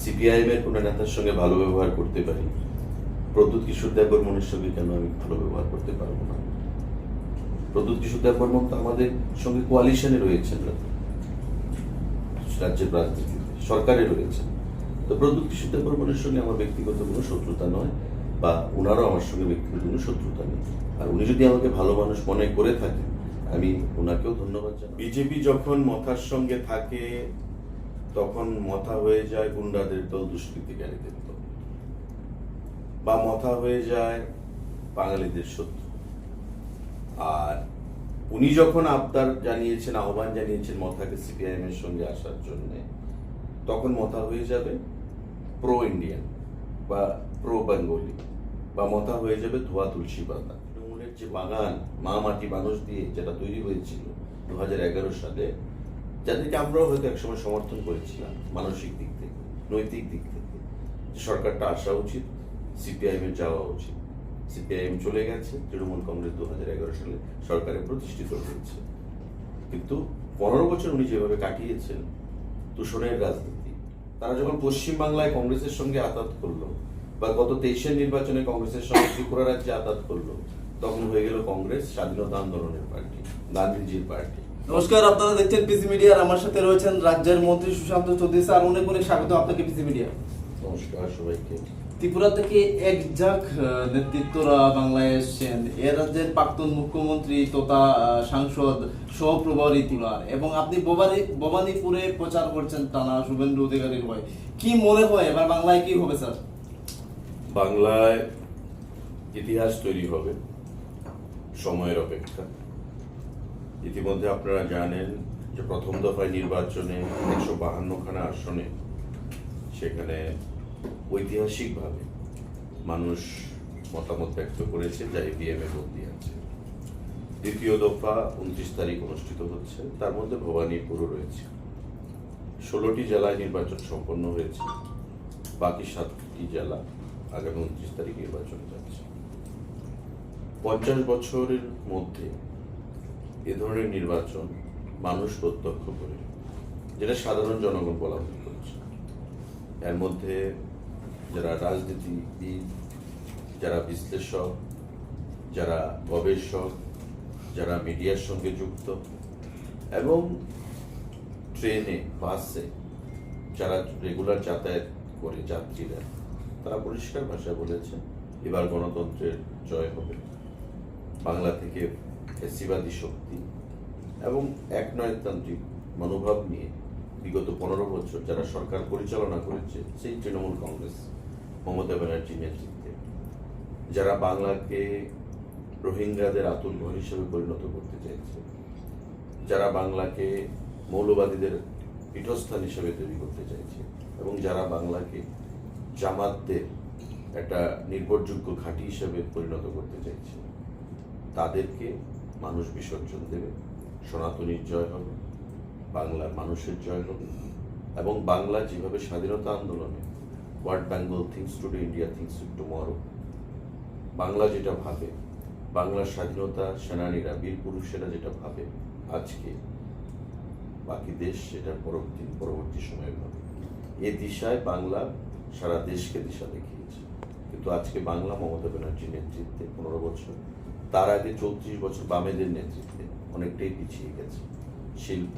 CPIM এর কোনো নেতার সঙ্গে ভালো ব্যবহার করতে পারি, প্রদ্যুৎ কিশোর দেববর্মনের সঙ্গে কেন আমি ভালো ব্যবহার করতে পারবো না? প্রদ্যুৎ কিশোর দেববর্মন তো আমাদের সঙ্গে কোয়ালিশনে রয়েছেন, রাজ্যের রাজনীতিতে সরকারে রয়েছেন। তো প্রদ্যুৎ কিশোর দেববর্মনের সঙ্গে আমার ব্যক্তিগত কোনো শত্রুতা নয়, বা ওনারও আমার সঙ্গে ব্যক্তিগত কোনো শত্রুতা নেই। আর উনি যদি আমাকে ভালো মানুষ মনে করে থাকেন, আমি ওনাকেও ধন্যবাদ জানাই। বিজেপি যখন মথার সঙ্গে থাকে তখন মথা হয়ে যায় গুন্ডাদের দল, দুষ্কৃতিকারীদের দল, বা মথা হয়ে যায় বাঙালিদের শত্রু। আর উনি যখন আবদার জানিয়েছেন, আহ্বান জানিয়েছেন মথাকে সিপিআইএম এর সঙ্গে আসার জন্য, তখন মথা হয়ে যাবে প্রো ইন্ডিয়ান বা প্রো বেঙ্গলি, বা মথা হয়ে যাবে ধোয়া তুলসী পাতা। তৃণমূলের যে বাগান মা মাটি মানুষ দিয়ে যেটা তৈরি হয়েছিল 2011 সালে, যাদেরকে আমরাও হয়তো একসময় সমর্থন করেছিলাম মানসিক দিক থেকে, নৈতিক দিক থেকে, যে সরকারটা আসা উচিত, সিপিআইএম এর যাওয়া উচিত। সিপিআইএম চলে গেছে, তৃণমূল কংগ্রেস 2011 সালে সরকারে প্রতিষ্ঠিত হয়েছে। কিন্তু 15 বছর উনি যেভাবে কাটিয়েছেন দূষণের রাজনীতি, তারা যখন পশ্চিমবাংলায় কংগ্রেসের সঙ্গে আঘাত করলো, বা গত 23-এর নির্বাচনে কংগ্রেসের সঙ্গে ত্রিপুরা রাজ্যে আঘাত করলো, তখন হয়ে গেল কংগ্রেস স্বাধীনতা আন্দোলনের পার্টি, গান্ধীজির পার্টি। নমস্কার, আপনারা দেখছেন পিসি মিডিয়া। আমার সাথে রয়েছেন রাজ্যের মন্ত্রী সুশান্ত চৌধুরী স্যার। অনেক অনেক স্বাগত আপনাকে পিসি মিডিয়া। নমস্কার সবাইকে। ত্রিপুরা থেকে এক ঝাঁক নেতৃত্বরা বাংলায় এসছেন। এ রাজ্যের প্রাক্তন মুখ্যমন্ত্রী তথা সাংসদ সহপ্রভারী তুলার, এবং আপনি ভবানীপুরে প্রচার করছেন টানা শুভেন্দু অধিকারীর হয়ে। কি মনে হয় এবার বাংলায় কি হবে স্যার? বাংলায় ইতিহাস তৈরি হবে, সময়ের অপেক্ষা। ইতিমধ্যে আপনারা জানেন যে প্রথম দফায় নির্বাচনে 152খানা আসনে সেখানে ঐতিহাসিকভাবে মানুষ মতামত ব্যক্ত করেছে, যা ইভিএম এ বদলি আছে। দ্বিতীয় দফা 29 তারিখ অনুষ্ঠিত হচ্ছে, তার মধ্যে ভবানীপুরও রয়েছে। 16টি জেলায় নির্বাচন সম্পন্ন হয়েছে, বাকি 7টি জেলা আগামী 29 তারিখ নির্বাচন যাচ্ছে। 50 বছরের মধ্যে এ ধরনের নির্বাচন মানুষ প্রত্যক্ষ করে, যেটা সাধারণ জনগণ বলা ভুল করছে। এর মধ্যে যারা রাজনীতিবিদ, যারা বিশ্লেষক, যারা গবেষক, যারা মিডিয়ার সঙ্গে যুক্ত, এবং ট্রেনে বাসে যারা রেগুলার যাতায়াত করে যাত্রীরা, তারা পরিষ্কার ভাষায় বলেছে এবার গণতন্ত্রের জয় হবে। বাংলা থেকে ফ্যাসিবাদী শক্তি এবং একনায়কতান্ত্রিক মনোভাব নিয়ে বিগত 15 বছর যারা সরকার পরিচালনা করেছে, সেই তৃণমূল কংগ্রেস মমতা ব্যানার্জির নেতৃত্বে, যারা বাংলাকে রোহিঙ্গাদের আতুরঘর হিসেবে পরিণত করতে চাইছে, যারা বাংলাকে মৌলবাদীদের পীঠস্থান হিসেবে তৈরি করতে চাইছে, এবং যারা বাংলাকে জামাতদের একটা নির্ভরযোগ্য ঘাঁটি হিসেবে পরিণত করতে চাইছে, তাদেরকে মানুষ বিসর্জন দেবে। সনাতনীর জয় হবে, বাংলার মানুষের জয় হবে, এবং বাংলা যেভাবে স্বাধীনতা আন্দোলনে what Bengal things today, India things tomorrow, Bangla যেটা ভাবে, বাংলার স্বাধীনতা সেনানীরা, বীর পুরুষেরা যেটা ভাবে আজকে, বাকি দেশ সেটা পরবর্তী সময়ে ভাবে। এ দিশায় বাংলা সারা দেশকে দিশা দেখিয়েছে। কিন্তু আজকে বাংলা মমতা ব্যানার্জির নেতৃত্বে 15 বছর, তার আগে 34 বছর বামেদের নেতৃত্বে অনেকটাই পিছিয়ে গেছে। শিল্প,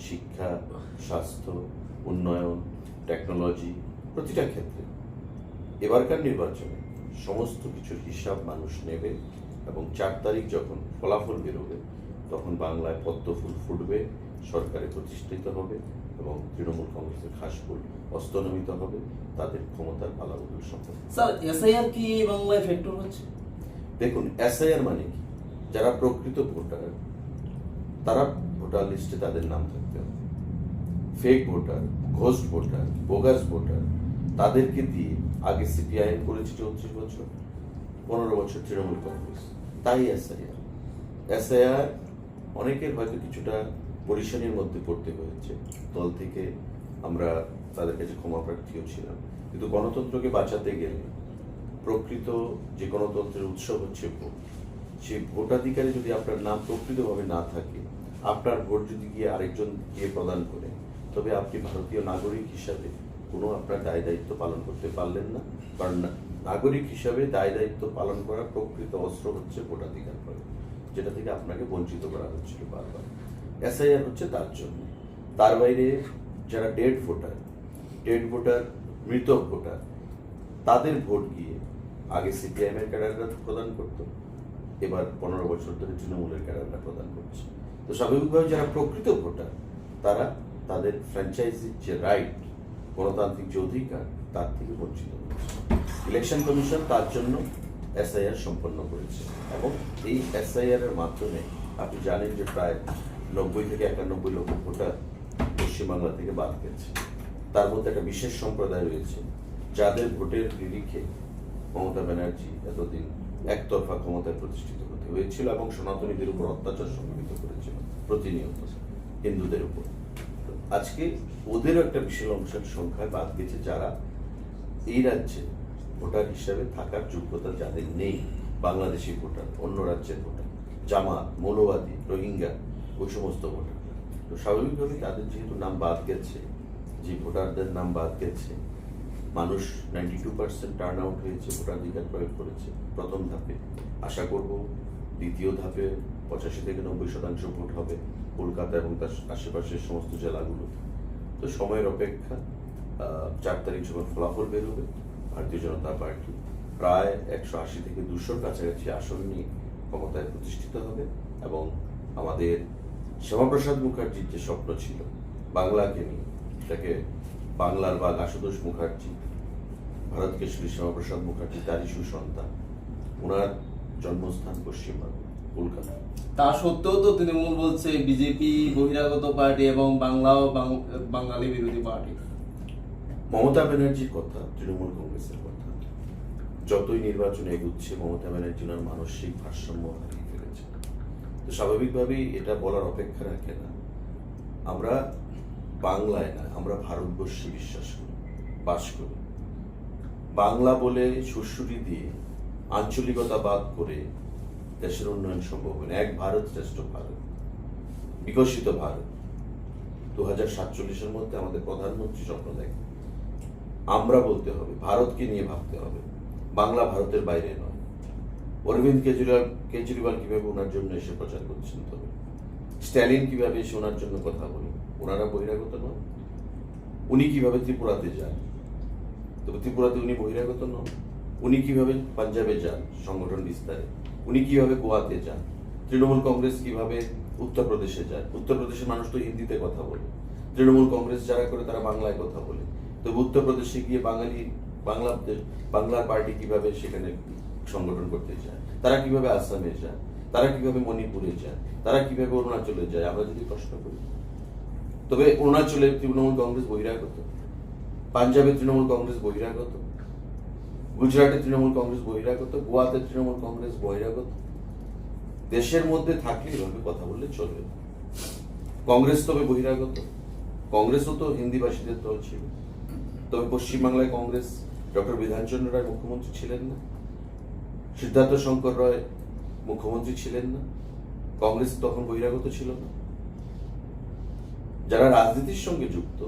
শিক্ষা, স্বাস্থ্য, উন্নয়ন, টেকনোলজি, প্রতিটা ক্ষেত্রে। এবারকার নির্বাচনে সমস্ত কিছুর হিসাব মানুষ নেবে, এবং 4 তারিখ যখন ফলাফল বেরোবে, তখন বাংলায় পদ্ম ফুল ফুটবে, সরকারে প্রতিষ্ঠিত হবে, এবং তৃণমূল কংগ্রেসের ঘাসফুল অস্তনমিত হবে, তাদের ক্ষমতার পালাবদল সম্ভব। স্যার, এসআইআর কি বাংলায় ফ্যাক্টর হচ্ছে? দেখুন, এসআইআর মানে কি? যারা প্রকৃত ভোটার, তারা ভোটার লিস্টে তাদের নাম থাকতে হবে। Fake voter, ghost voter, bogus voter, তাদেরকে দিয়ে আগে সিপিআইএম করেছে 34 বছর, 15 বছর তৃণমূল কংগ্রেস। তাই এসআইআর অনেকের হয়তো কিছুটা পরিশানির মধ্যে পড়তে হয়েছে। দল থেকে আমরা তাদের কাছে ক্ষমা প্রার্থীও ছিলাম। কিন্তু গণতন্ত্রকে বাঁচাতে গেলে প্রকৃত যে গণতন্ত্রের উৎসব হচ্ছে ভোট, সেই ভোটাধিকারে যদি আপনার নাম প্রকৃতভাবে না থাকে, আপনার ভোট যদি গিয়ে আরেকজন গিয়ে প্রদান করে, তবে আপনি ভারতীয় নাগরিক হিসাবে কোনো আপনার দায় দায়িত্ব পালন করতে পারলেন না, কারণ নাগরিক হিসাবে দায় দায়িত্ব পালন করার প্রকৃত অস্ত্র হচ্ছে ভোটাধিকার প্রয়োগ, যেটা থেকে আপনাকে বঞ্চিত করা হচ্ছিল বারবার। এসআইআর হচ্ছে তার জন্য। তার বাইরে যারা ডেড ভোটার, মৃত ভোটার, তাদের ভোট গিয়ে আগে সিপিআইএম এর ক্যাডাররা প্রদান করতো, এবার 15 বছর ধরে তৃণমূলের ক্যাডাররা প্রদান করছে। তো স্বাভাবিকভাবে যারা প্রকৃত ভোটার, তারা তাদের ফ্র্যাঞ্চাইজির যে রাইট, গণতান্ত্রিক যে অধিকার, তার থেকে বঞ্চিত হচ্ছে। ইলেকশন কমিশন তার জন্য এসআইআর সম্পন্ন করেছে, এবং এই এসআইআর এর মাধ্যমে আপনি জানেন যে প্রায় 90 থেকে 91 লক্ষ ভোটার পশ্চিমবাংলা থেকে বাদ গেছে। তার মধ্যে একটা বিশেষ সম্প্রদায় রয়েছে যাদের ভোটের নিরিখে মমতা ব্যানার্জি এতদিন একতরফা ক্ষমতায় প্রতিষ্ঠিত হতে হয়েছিল এবং সনাতনীদের উপর অত্যাচার সংঘটিত করেছিল প্রতিনিয়ত হিন্দুদের উপর। আজকে ওদেরও একটা বিশাল অংশের সংখ্যায় বাদ গেছে, যারা এই রাজ্যে ভোটার হিসাবে থাকার যোগ্যতা যাদের নেই, বাংলাদেশি ভোটার, অন্য রাজ্যের ভোটার, জামাত, মৌলবাদী, রোহিঙ্গা, ওই সমস্ত ভোটার। তো স্বাভাবিকভাবে তাদের যেহেতু নাম বাদ গেছে, যে ভোটারদের নাম বাদ গেছে, মানুষ 92% টার্ন আউট হয়েছে, ভোটাধিকার প্রয়োগ করেছে প্রথম ধাপে। আশা করব দ্বিতীয় ধাপে 85 থেকে 90% ভোট হবে কলকাতা এবং তার আশেপাশের সমস্ত জেলাগুলো। তো সময়ের অপেক্ষা। 4 তারিখ যখন ফলাফল বেরোবে, ভারতীয় জনতা পার্টি প্রায় 180 থেকে 200 কাছাকাছি আসন নিয়ে ক্ষমতায় প্রতিষ্ঠিত হবে, এবং আমাদের শ্যামাপ্রসাদ মুখার্জির যে স্বপ্ন ছিল বাংলাকে নিয়ে, সেটাকে বাংলার বাঘ আশুতোষ মুখার্জি, ভারত কেশরী শ্যামাপ্রসাদ মুখার্জি তারই সুসন্তান, ওনার জন্মস্থান পশ্চিমবঙ্গ, কলকাতা। তা সত্ত্বেও তো তৃণমূল বলছে বিজেপি বহিরাগত পার্টি এবং বাংলাও বাঙালি বিরোধী পার্টি। মমতা ব্যানার্জির কথা, তৃণমূল কংগ্রেসের কথা, যতই নির্বাচনে এগুচ্ছে মমতা ব্যানার্জি ওনার মানসিক ভারসাম্য হারিয়ে ফেলেছে। তো স্বাভাবিকভাবেই এটা বলার অপেক্ষা রাখে না। আমরা বাংলায় না, আমরা ভারতবর্ষে বিশ্বাস করি, বাস করি। বাংলা বলে সুরসুরি দিয়ে আঞ্চলিকতা বাদ করে দেশের উন্নয়ন সম্ভব হয় না। এক ভারত শ্রেষ্ঠ ভারত, বিকশিত ভারত 2047-এর মধ্যে আমাদের প্রধানমন্ত্রী স্বপ্ন দেখে। আমরা বলতে হবে, ভারতকে নিয়ে ভাবতে হবে, বাংলা ভারতের বাইরে নয়। অরবিন্দ কেজরিওয়াল কিভাবে ওনার জন্য এসে প্রচার করছেন, তবে স্ট্যালিন কিভাবে এসে ওনার জন্য কথা বলেন, ওনারা বহিরাগত নন। উনি কিভাবে ত্রিপুরাতে যান, তবে ত্রিপুরাতে উনি বহিরাগত নন। উনি কিভাবে পাঞ্জাবে যান সংগঠন বিস্তারে, উনি কিভাবে গোয়াতে যান। তৃণমূল কংগ্রেস কিভাবে উত্তরপ্রদেশে যায়, উত্তরপ্রদেশের মানুষ তো হিন্দিতে কথা বলে। তৃণমূল কংগ্রেস যারা করে তারা বাংলায় কথা বলে। তবে উত্তরপ্রদেশে গিয়ে বাংলার পার্টি কিভাবে সেখানে সংগঠন করতে যায়, তারা কিভাবে আসামে যায়, তারা কিভাবে মণিপুরে যায়, তারা কিভাবে অরুণাচলে যায়, আমরা যদি প্রশ্ন করি। তবে অরুণাচলে তৃণমূল কংগ্রেস বহিরাগত, পাঞ্জাবে তৃণমূল কংগ্রেস বহিরাগত, গুজরাটে তৃণমূল কংগ্রেস বহিরাগত, গোয়াতে তৃণমূল কংগ্রেস বহিরাগত। দেশের মধ্যে থাকলে এভাবে কথা বললে চলবে। কংগ্রেস তবে বহিরাগত, কংগ্রেসও তো হিন্দিভাষীদের দল ছিল। তবে পশ্চিমবাংলায় কংগ্রেস ডক্টর বিধানচন্দ্র রায় মুখ্যমন্ত্রী ছিলেন না, সিদ্ধার্থ শঙ্কর রায় মুখ্যমন্ত্রী ছিলেন না, কংগ্রেস তখন বহিরাগত ছিল না। যারা রাজনীতির সঙ্গে যুক্ত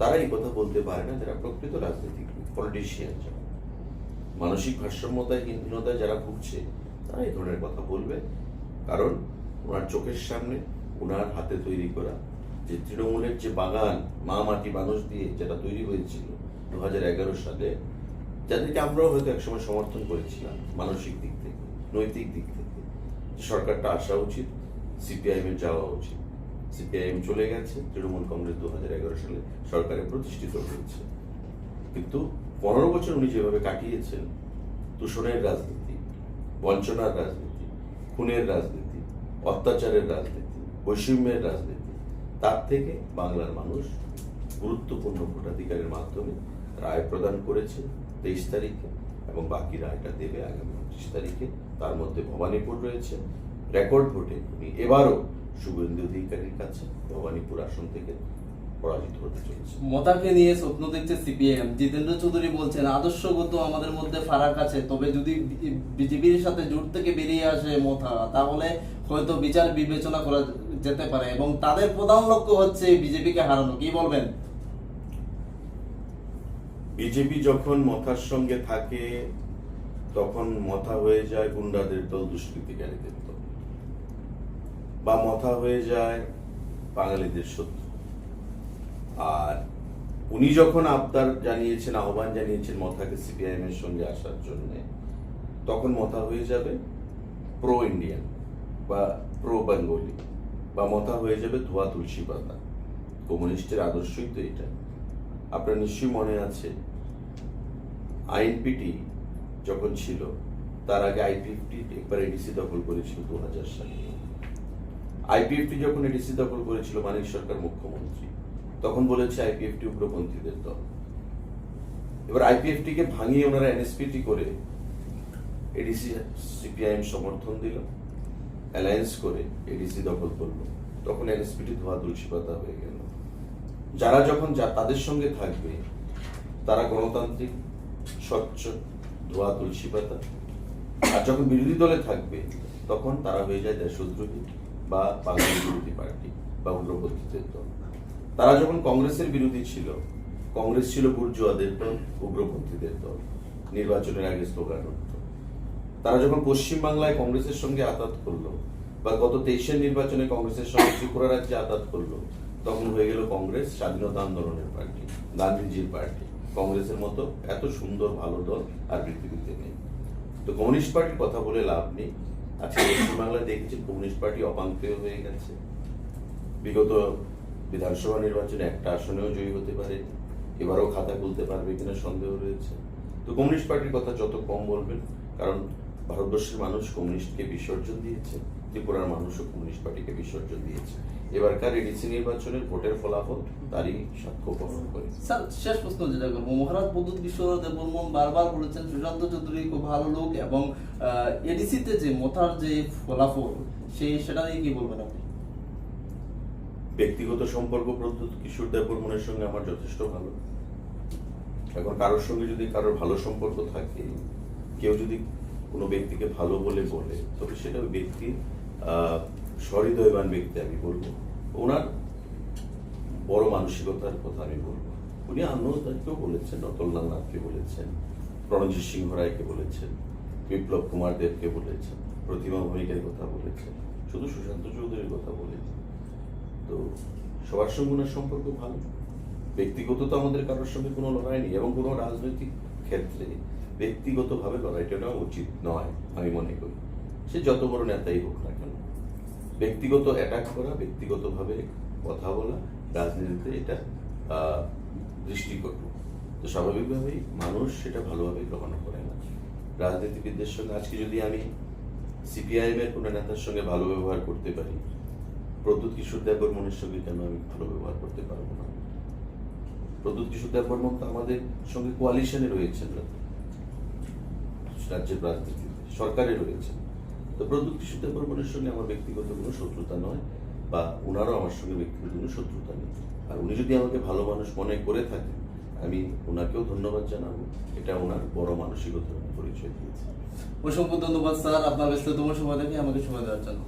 তারা এই কথা বলতে পারে না, যারা প্রকৃত রাজনীতিবিদ, পলিটিশিয়ান, যারা মানসিক ভারসাম্যহীনতায় যারা ভুগছে, তারা এই ধরনের কথা বলবে। কারণ ওনার চোখের সামনে ওনার হাতে তৈরি করা যে তৃণমূলের যে বাগান, মা মাটি মানুষ দিয়ে যেটা তৈরি হয়েছিল 2011 সালে, যাদেরকে আমরাও হয়তো একসময় সমর্থন করেছিলাম মানসিক দিক থেকে, নৈতিক দিক থেকে, সরকারটা আসা উচিত, সিপিআইএম এর যাওয়া উচিত। সিপিআইএম চলে গেছে, তৃণমূল কংগ্রেস 2011 সালে সরকারে প্রতিষ্ঠিত হয়েছে। কিন্তু 15 বছর উনি যেভাবে কাটিয়েছেন, দূষণের রাজনীতি, বঞ্চনার রাজনীতি, খুনের রাজনীতি, অত্যাচারের রাজনীতি, বৈষম্যের রাজনীতি, তার থেকে বাংলার মানুষ গুরুত্বপূর্ণ ভোটাধিকারের মাধ্যমে রায় প্রদান করেছে 23 তারিখে, এবং বাকি রায়টা দেবে আগামী 25 তারিখে। তার মধ্যে ভবানীপুর রয়েছে। রেকর্ড ভোটে উনি এবারও শুভেন্দু অধিকারীর কাছে ভবানীপুর আসন থেকে পরাজিত হতে চলেছে। মতাকে নিয়ে স্বপ্ন দেখছে সিপিএম। জিতেন্দ্র চৌধুরী বলছেন আদর্শগত আমাদের মধ্যে ফারাক আছে, তবে যদি বিজেপির সাথে জোট থেকে বেরিয়ে আসে মতা, তাহলে হয়তো বিচার বিবেচনা করা যেতে পারে, এবং তাদের প্রধান লক্ষ্য হচ্ছে বিজেপিকে হারানো। কি বলবেন? বিজেপি যখন মথার সঙ্গে থাকে তখন মথা হয়ে যায় গুন্ডাদের দল, দুষ্কৃতিকারীদের দল, বা মথা হয়ে যায় বাঙালিদের শত্রু। আর উনি যখন আবদার জানিয়েছেন, আহ্বান জানিয়েছেন মথাকে সিপিআইএম এর সঙ্গে আসার জন্য, তখন মথা হয়ে যাবে প্রো ইন্ডিয়ান বা প্রো বেঙ্গলি, বা মথা হয়ে যাবে ধোয়া তুলসী পাতা। কমিউনিস্টের আদর্শই তো এটা। আপনার নিশ্চয়ই মনে আছে আইএনপিটি যখন ছিল, তার আগে আইপিএফটি একবার এডিসি দখল করেছিল 2000 সালে। আইপিএফটি যখন এডিসি দখল করেছিল, মানিক সরকার মুখ্যমন্ত্রী, তখন বলেছে আইপিএফটি উগ্রপন্থীদের দল। এবার আইপিএফটি কে ভাঙিয়ে ওনারা এনএসপিটি করে এডিসি সিপিআইএম সমর্থন দিল, অ্যালায়েন্স করে এডিসি দখল করলো, তখন এনএসপিটি ধোয়া তুলসী পাতা হয়ে গেল। যারা যখন তাদের সঙ্গে থাকবে তারা গণতান্ত্রিক, স্বচ্ছ, ধোয়া তুলসী পাতা, আর যখন বিরোধী দলে থাকবে তখন তারা হয়ে যায় দেশদ্রোহী বা বাঙালি বিরোধী পার্টি বা উগ্রপন্থীদের দল। তারা যখন কংগ্রেসের বিরোধী ছিল, কংগ্রেস ছিল বুর্জোয়াদের দল, উগ্রপন্থীদের দল, নির্বাচনের আগে স্লোগান উঠত। তারা যখন পশ্চিমবাংলায় কংগ্রেসের সঙ্গে আতাত করলো, বা গত 23-এর নির্বাচনে কংগ্রেসের সঙ্গে ত্রিপুরা রাজ্যে আতাত করলো, তখন হয়ে গেল কংগ্রেস স্বাধীনতা আন্দোলনের পার্টি, গান্ধীজির পার্টি। কংগ্রেসের মতো এত সুন্দর ভালো দল আর পৃথিবীতে নেই। তো কমিউনিস্ট পার্টির কথা বলে লাভ নেই। আজকে পশ্চিমবাংলায় দেখেছি কমিউনিস্ট পার্টি অপাঙ্ক্তেয় হয়ে গেছে। বিগত বিধানসভা নির্বাচনে একটা আসনেও জয়ী হতে পারে, এবারও খাতা খুলতে পারবে কিনা সন্দেহ রয়েছে। তো কমিউনিস্ট পার্টির কথা যত কম বলবেন, কারণ ভারতবর্ষের মানুষ কমিউনিস্টকে বিসর্জন দিয়েছে, ত্রিপুরার মানুষও কমিউনিস্ট পার্টিকে বিসর্জন দিয়েছে। এবারকার এডিসি নির্বাচনের ভোটের ফলাফল তারই সাক্ষ্য বহন করে। স্যার, শেষ প্রশ্ন যেটা করবো, মহারাজ প্রদ্যুৎ কিশোর দেববর্মন বারবার বলেছেন সুশান্ত চৌধুরী খুব ভালো লোক, এবং এডিসিতে যে মথার যে ফলাফল সেটা নিয়ে কি বলবেন আপনি? ব্যক্তিগত সম্পর্ক প্রদ্যুৎ কিশোর দেববর্মনের সঙ্গে আমার যথেষ্ট ভালো। এখন কারোর সঙ্গে যদি কারোর ভালো সম্পর্ক থাকে, কেউ যদি কোনো ব্যক্তিকে ভালো বলে, তবে সেটা ওই ব্যক্তির সহৃদয়বান ব্যক্তি আমি বলবো। ওনার বড় মানসিকতার কথা আমি বলবো। উনি অন্যদেরকেও বলেছেন, অতুললাল নাথকে বলেছেন, রণজিৎ সিংহ রায়কে বলেছেন, বিপ্লব কুমার দেবকে বলেছেন, প্রতিমা ভৌমিকের কথা বলেছেন, শুধু সুশান্ত চৌধুরীর কথা বলেছেন। তো সবার সঙ্গে ওনার সম্পর্ক ভালো। ব্যক্তিগত তো আমাদের কারোর সঙ্গে কোনো লড়াই নেই, এবং কোনো রাজনৈতিক ক্ষেত্রে ব্যক্তিগতভাবে লড়াইটা নেওয়া উচিত নয় আমি মনে করি। সে যত বড় নেতাই হোক না কেন, ব্যক্তিগত অ্যাটাক করা, ব্যক্তিগতভাবে কথা বলা রাজনীতিতে এটা দৃষ্টিকটু। তো স্বাভাবিকভাবেই মানুষ সেটা ভালোভাবে গ্রহণ করে না। রাজনীতিবিদদের সঙ্গে আজকে যদি আমি সিপিআইএম এর কোনো নেতার সঙ্গে ভালো ব্যবহার করতে পারি, প্রদ্যুৎ কিশোর দেববর্মনের সঙ্গে কেন আমি ভালো ব্যবহার করতে পারবো না? প্রদ্যুৎ কিশোর দেববর্মন তো আমাদের সঙ্গে কোয়ালিশনে রয়েছেন, রাজ্যের রাজনীতিতে সরকারে রয়েছেন। তো প্রদ্যুৎ কিশোর দেববর্মনের সঙ্গে আমার ব্যক্তিগত কোনো শত্রুতা নয়, বা ওনারও আমার সঙ্গে ব্যক্তিগত কোনো শত্রুতা নেই। আর উনি যদি আমাকে ভালো মানুষ মনে করে থাকেন, আমি ওনাকেও ধন্যবাদ জানাবো। এটা ওনার বড় মানসিকতার পরিচয় দিয়েছে। অসংখ্য ধন্যবাদ স্যার, আপনার ব্যস্ততম সময় থেকে আমাকে সময় দেওয়ার জন্য।